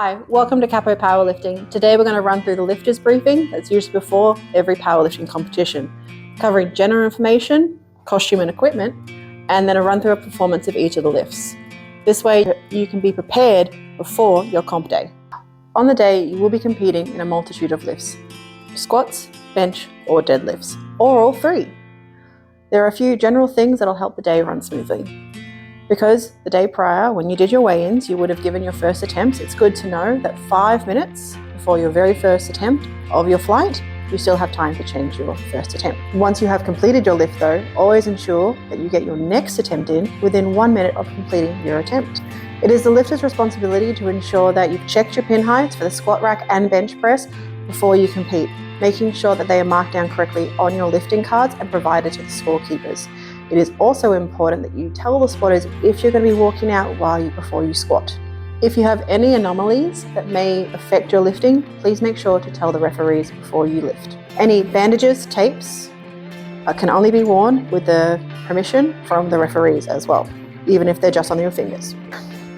Hi, welcome to Capo Powerlifting. Today we're going to run through the lifters briefing that's used before every powerlifting competition, covering general information, costume and equipment, and then a run through of performance of each of the lifts. This way you can be prepared before your comp day. On the day you will be competing in a multitude of lifts, squats, bench or deadlifts, or all three. There are a few general things that will help the day run smoothly. Because the day prior, when you did your weigh-ins, you would have given your first attempts, it's good to know that 5 minutes before your very first attempt of your flight, you still have time to change your first attempt. Once you have completed your lift though, always ensure that you get your next attempt in within 1 minute of completing your attempt. It is the lifter's responsibility to ensure that you've checked your pin heights for the squat rack and bench press before you compete, making sure that they are marked down correctly on your lifting cards and provided to the scorekeepers. It is also important that you tell the spotters if you're going to be walking out before you squat. If you have any anomalies that may affect your lifting, please make sure to tell the referees before you lift. Any bandages, tapes can only be worn with the permission from the referees as well, even if they're just on your fingers.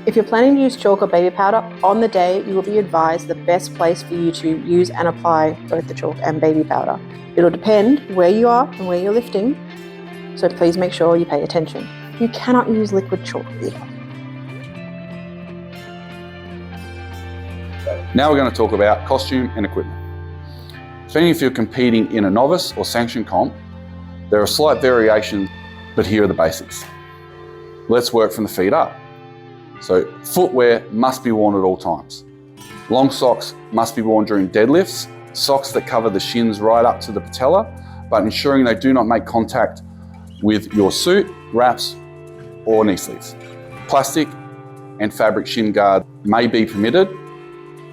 If you're planning to use chalk or baby powder on the day, you will be advised the best place for you to use and apply both the chalk and baby powder. It'll depend where you are and where you're lifting, so please make sure you pay attention. You cannot use liquid chalk either. Now we're going to talk about costume and equipment. Depending if you're competing in a novice or sanctioned comp, there are slight variations, but here are the basics. Let's work from the feet up. So footwear must be worn at all times. Long socks must be worn during deadlifts, socks that cover the shins right up to the patella, but ensuring they do not make contact with your suit, wraps, or knee sleeves. Plastic and fabric shin guard may be permitted,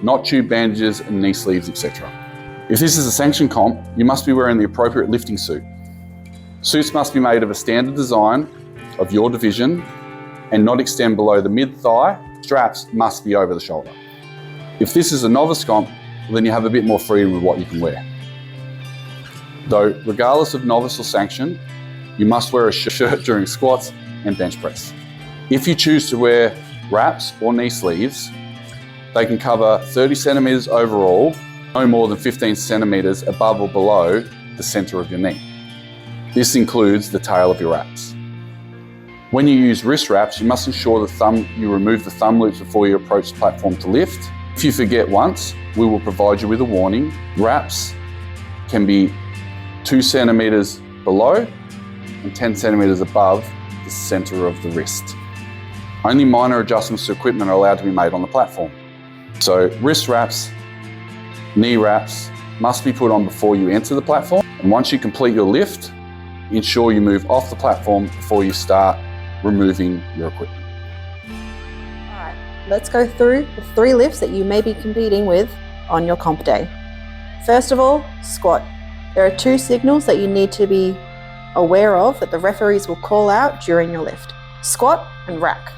not tube bandages and knee sleeves, etc. If this is a sanctioned comp, you must be wearing the appropriate lifting suit. Suits must be made of a standard design of your division and not extend below the mid-thigh. Straps must be over the shoulder. If this is a novice comp, then you have a bit more freedom with what you can wear. Though, regardless of novice or sanction, you must wear a shirt during squats and bench press. If you choose to wear wraps or knee sleeves, they can cover 30 centimeters overall, no more than 15 centimeters above or below the center of your knee. This includes the tail of your wraps. When you use wrist wraps, you must ensure you remove the thumb loops before you approach the platform to lift. If you forget once, we will provide you with a warning. Wraps can be 2 centimeters below and 10 centimeters above the center of the wrist. Only minor adjustments to equipment are allowed to be made on the platform. So wrist wraps, knee wraps must be put on before you enter the platform. And once you complete your lift, ensure you move off the platform before you start removing your equipment. All right, let's go through the 3 lifts that you may be competing with on your comp day. First of all, squat. There are 2 signals that you need to be aware of that the referees will call out during your lift: squat and rack.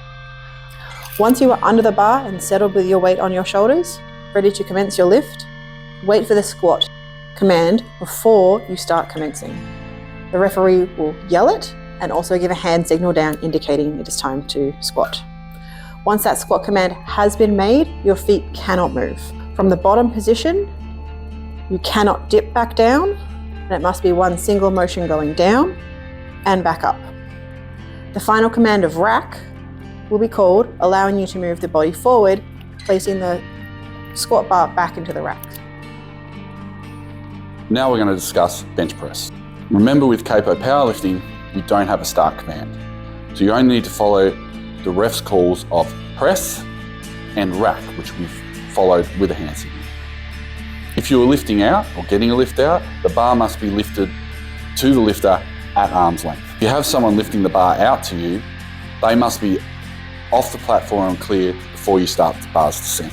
Once you are under the bar and settled with your weight on your shoulders, ready to commence your lift, wait for the squat command before you start commencing. The referee will yell it and also give a hand signal down indicating it is time to squat. Once that squat command has been made, your feet cannot move. From the bottom position, you cannot dip back down, and it must be one single motion going down and back up. The final command of rack will be called, allowing you to move the body forward, placing the squat bar back into the rack. Now we're going to discuss bench press. Remember, with Capo Powerlifting, you don't have a start command. So you only need to follow the ref's calls of press and rack, which we've followed with a hand signal. If you are lifting out or getting a lift out, the bar must be lifted to the lifter at arm's length. If you have someone lifting the bar out to you, they must be off the platform and cleared before you start the bar's descent.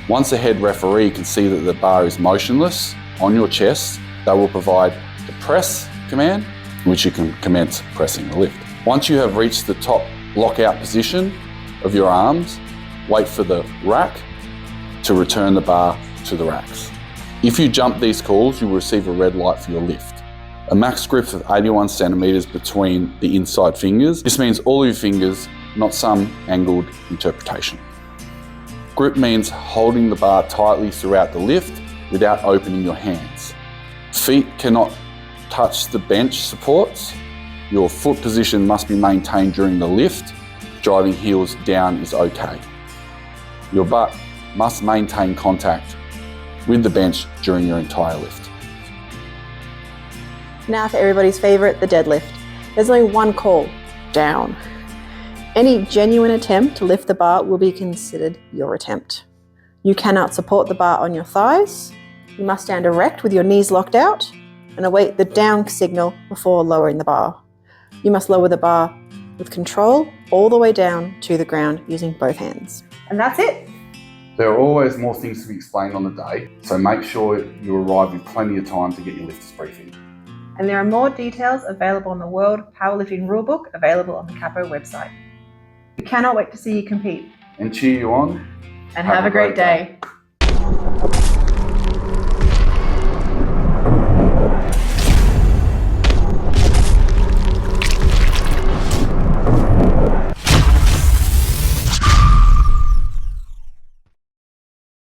Once the head referee can see that the bar is motionless on your chest, they will provide the press command, which you can commence pressing the lift. Once you have reached the top lockout position of your arms, wait for the rack to return the bar to the racks. If you jump these calls, you will receive a red light for your lift. A max grip of 81 centimeters between the inside fingers. This means all your fingers, not some angled interpretation. Grip means holding the bar tightly throughout the lift without opening your hands. Feet cannot touch the bench supports. Your foot position must be maintained during the lift. Driving heels down is okay. Your butt must maintain contact with the bench during your entire lift. Now for everybody's favourite, the deadlift. There's only one call, down. Any genuine attempt to lift the bar will be considered your attempt. You cannot support the bar on your thighs. You must stand erect with your knees locked out and await the down signal before lowering the bar. You must lower the bar with control all the way down to the ground using both hands. And that's it. There are always more things to be explained on the day, so make sure you arrive with plenty of time to get your lifters briefing. And there are more details available on the World Powerlifting Rulebook available on the Capo website. We cannot wait to see you compete. And cheer you on. And have a great day.